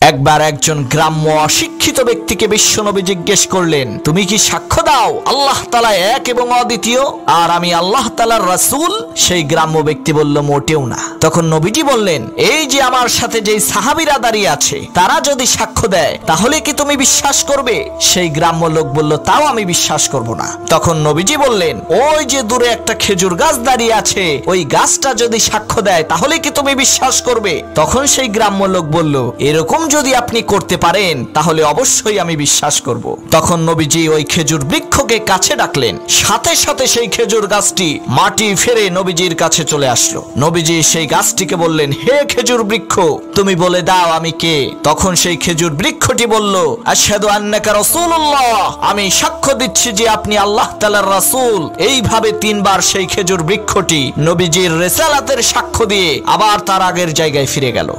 একবার একজন গ্রাম্য অশিক্ষিত ব্যক্তিকে বিশ্বনবী জিজ্ঞেস করলেন, তুমি কি সাক্ষ্য দাও আল্লাহ তাআলা এক এবং অদ্বিতীয়, আর আমি আল্লাহ তাআলার রাসূল? সেই গ্রাম্য ব্যক্তি বলল, মোটেও না। তখন নবীজি বললেন, এই যে আমার সাথে যেই সাহাবীরা দাঁড়িয়ে আছে তারা যদি সাক্ষ্য দেয় তাহলে কি তুমি বিশ্বাস করবে? সেই গ্রাম্য লোক বলল, তাও আমি বিশ্বাস করব না। তখন নবীজি বললেন, ওই যে দূরে একটা খেজুর গাছ দাঁড়িয়ে আছে, ওই গাছটা যদি সাক্ষ্য দেয় তাহলে কি তুমি বিশ্বাস করবে? তখন সেই গ্রাম্য লোক বলল, এরকম যদি আপনি করতে পারেন তাহলে অবশ্যই আমি বিশ্বাস করব। তখন নবীজি ওই খেজুর বৃক্ষকে কাছে ডাকলেন, সাথে সাথে সেই খেজুর গাছটি মাটি ফেরে নবীজির কাছে চলে আসলো। নবীজি সেই গাছটিকে বললেন, হে খেজুর বৃক্ষ, তুমি বলে দাও আমি কে? তখন সেই খেজুর বৃক্ষটি বলল, আশহাদু আন্নাকা রাসূলুল্লাহ, আমি সাক্ষ্য দিচ্ছি যে আপনি আল্লাহ তাআলার রাসূল। এইভাবে 3 বার সেই খেজুর বৃক্ষটি নবীজির রিসালাতের সাক্ষ্য দিয়ে আবার তার আগের জায়গায় ফিরে গেল।